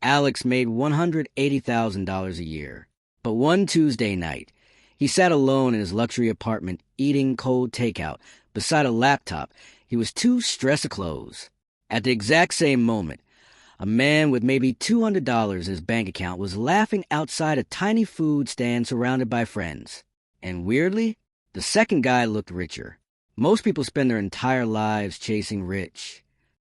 Alex made $180,000 a year. But one Tuesday night, he sat alone in his luxury apartment eating cold takeout beside a laptop he was too stressed to close. At the exact same moment, a man with maybe $200 in his bank account was laughing outside a tiny food stand surrounded by friends. And weirdly, the second guy looked richer. Most people spend their entire lives chasing rich.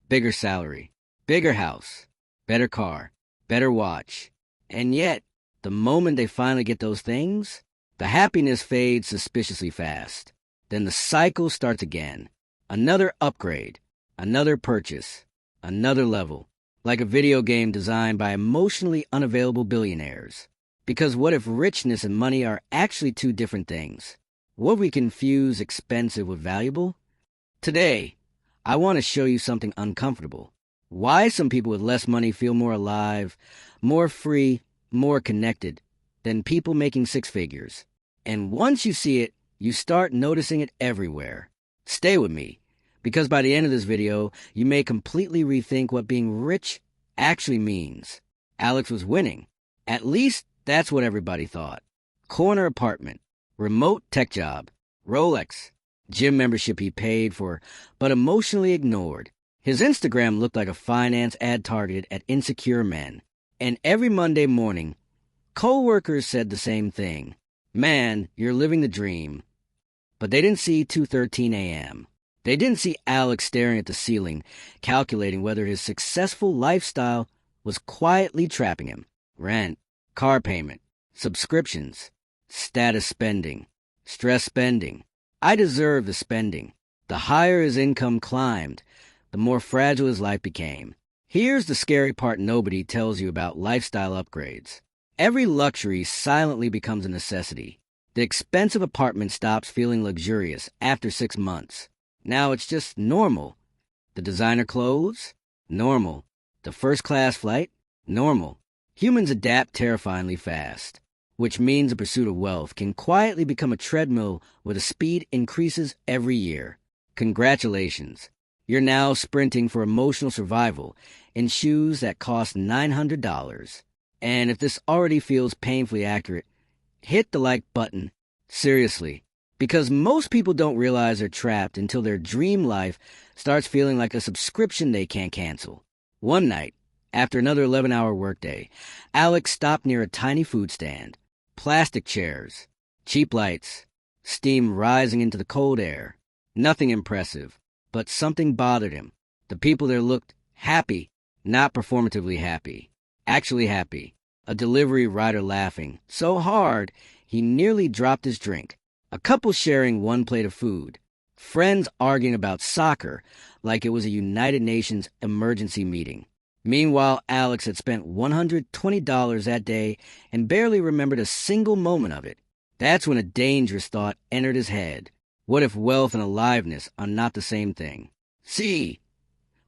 Bigger salary, bigger house, better car, better watch. And yet, the moment they finally get those things, the happiness fades suspiciously fast. Then the cycle starts again. Another upgrade, another purchase, another level. Like a video game designed by emotionally unavailable billionaires. Because what if richness and money are actually two different things? What if we confuse expensive with valuable? Today, I want to show you something uncomfortable. Why some people with less money feel more alive, more free, more connected than people making six figures. And once you see it, you start noticing it everywhere. Stay with me, because by the end of this video, you may completely rethink what being rich actually means. Alex was winning. At least that's what everybody thought. Corner apartment, remote tech job, Rolex, gym membership he paid for but emotionally ignored. His Instagram looked like a finance ad targeted at insecure men. And every Monday morning, co-workers said the same thing. Man, you're living the dream. But they didn't see 2:13 a.m. They didn't see Alex staring at the ceiling, calculating whether his successful lifestyle was quietly trapping him. Rent, car payment, subscriptions, status spending, stress spending. I deserve the spending. The higher his income climbed, the more fragile his life became. Here's the scary part nobody tells you about lifestyle upgrades. Every luxury silently becomes a necessity. The expensive apartment stops feeling luxurious after 6 months. Now it's just normal. The designer clothes? Normal. The first-class flight? Normal. Humans adapt terrifyingly fast, which means the pursuit of wealth can quietly become a treadmill where the speed increases every year. Congratulations. You're now sprinting for emotional survival in shoes that cost $900. And if this already feels painfully accurate, hit the like button. Seriously. Because most people don't realize they're trapped until their dream life starts feeling like a subscription they can't cancel. One night, after another 11-hour workday, Alex stopped near a tiny food stand. Plastic chairs, cheap lights, steam rising into the cold air. Nothing impressive, but something bothered him. The people there looked happy, not performatively happy. Actually happy. A delivery rider laughing so hard he nearly dropped his drink. A couple sharing one plate of food. Friends arguing about soccer like it was a United Nations emergency meeting. Meanwhile, Alex had spent $120 that day and barely remembered a single moment of it. That's when a dangerous thought entered his head. What if wealth and aliveness are not the same thing? See,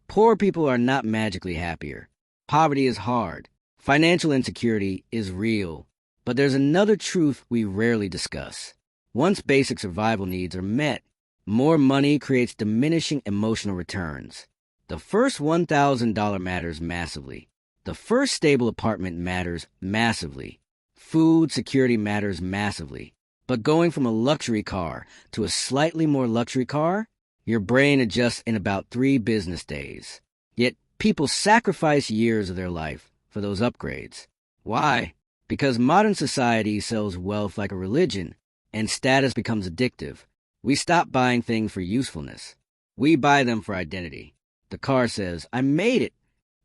poor people are not magically happier. Poverty is hard. Financial insecurity is real. But there's another truth we rarely discuss. Once basic survival needs are met, more money creates diminishing emotional returns. The first $1,000 matters massively. The first stable apartment matters massively. Food security matters massively. But going from a luxury car to a slightly more luxury car, your brain adjusts in about 3 business days. Yet people sacrifice years of their life for those upgrades. Why? Because modern society sells wealth like a religion, and status becomes addictive. We stop buying things for usefulness. We buy them for identity. The car says, I made it.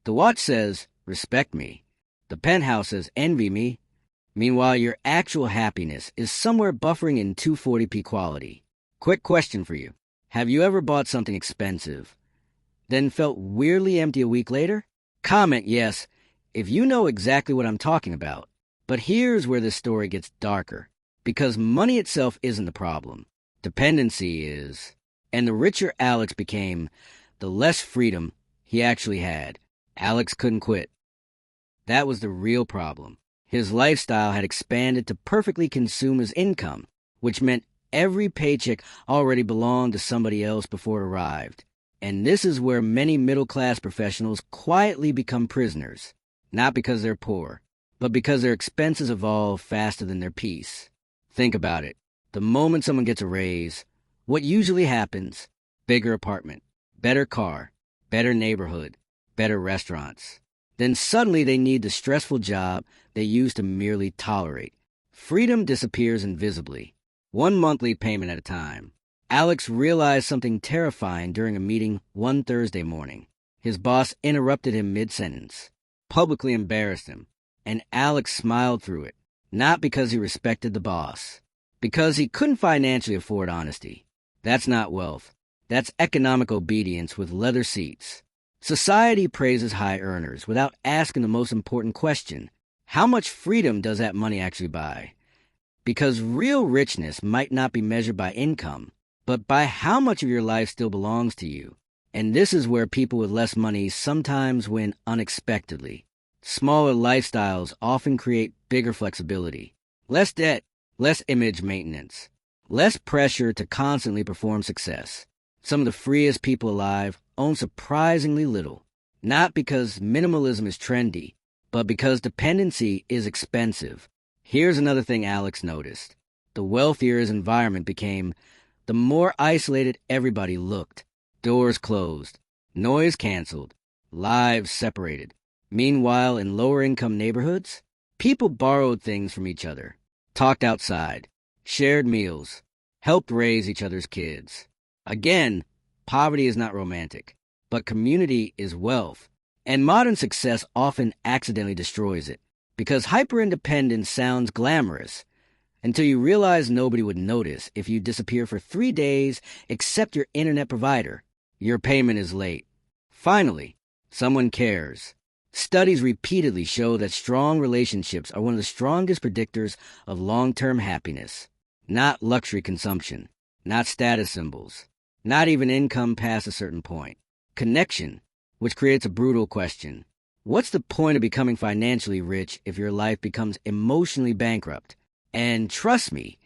The watch says, respect me. The penthouse says, envy me. Meanwhile, your actual happiness is somewhere buffering in 240p quality. Quick question for you. Have you ever bought something expensive, then felt weirdly empty a week later? Comment yes if you know exactly what I'm talking about. But here's where this story gets darker. Because money itself isn't the problem. Dependency is. And the richer Alex became, the less freedom he actually had. Alex couldn't quit. That was the real problem. His lifestyle had expanded to perfectly consume his income, which meant every paycheck already belonged to somebody else before it arrived. And this is where many middle-class professionals quietly become prisoners. not because they're poor, but because their expenses evolve faster than their peace. Think about it. The moment someone gets a raise, what usually happens? Bigger apartment, better car, better neighborhood, better restaurants. Then suddenly they need the stressful job they used to merely tolerate. Freedom disappears invisibly, one monthly payment at a time. Alex realized something terrifying during a meeting one Thursday morning. His boss interrupted him mid-sentence, publicly embarrassed him, and Alex smiled through it, not because he respected the boss, because he couldn't financially afford honesty. That's not wealth. That's economic obedience with leather seats. Society praises high earners without asking the most important question: how much freedom does that money actually buy? Because real richness might not be measured by income, but by how much of your life still belongs to you. And this is where people with less money sometimes win unexpectedly. Smaller lifestyles often create bigger flexibility. Less debt, less image maintenance, less pressure to constantly perform success. Some of the freest people alive own surprisingly little, not because minimalism is trendy, but because dependency is expensive. Here's another thing Alex noticed. The wealthier his environment became, the more isolated everybody looked. Doors closed, noise canceled, lives separated. Meanwhile, in lower-income neighborhoods, people borrowed things from each other, talked outside, shared meals, helped raise each other's kids. Again, poverty is not romantic, but community is wealth. And modern success often accidentally destroys it, because hyper-independence sounds glamorous, until you realize nobody would notice if you disappear for 3 days except your internet provider. Your payment is late. Finally, someone cares. Studies repeatedly show that strong relationships are one of the strongest predictors of long-term happiness. Not luxury consumption, not status symbols, not even income past a certain point. Connection, which creates a brutal question. What's the point of becoming financially rich if your life becomes emotionally bankrupt? And trust me,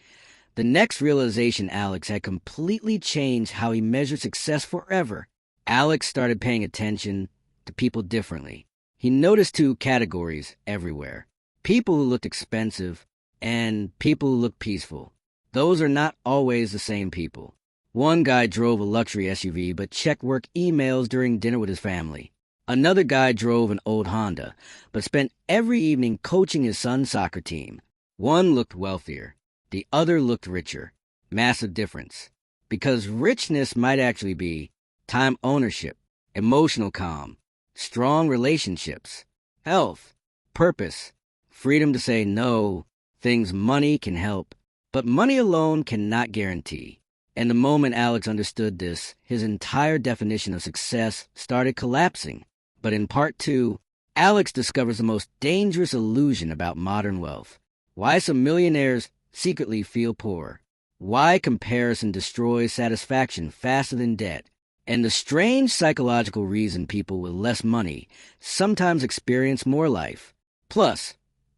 the next realization Alex had completely changed how he measured success forever. Alex started paying attention to people differently. He noticed two categories everywhere: people who looked expensive and people who looked peaceful. Those are not always the same people. One guy drove a luxury SUV but checked work emails during dinner with his family. Another guy drove an old Honda but spent every evening coaching his son's soccer team. One looked wealthier. The other looked richer. Massive difference. Because richness might actually be time ownership, emotional calm, strong relationships, health, purpose, freedom to say no, things money can help, but money alone cannot guarantee. And the moment Alex understood this, his entire definition of success started collapsing. But in part 2, Alex discovers the most dangerous illusion about modern wealth. Why some millionaires secretly feel poor. Why comparison destroys satisfaction faster than debt. And the strange psychological reason people with less money sometimes experience more life. Plus,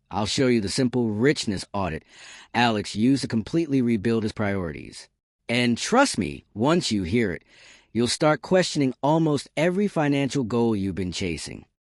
I'll show you the simple richness audit Alex used to completely rebuild his priorities. And trust me, once you hear it, you'll start questioning almost every financial goal you've been chasing.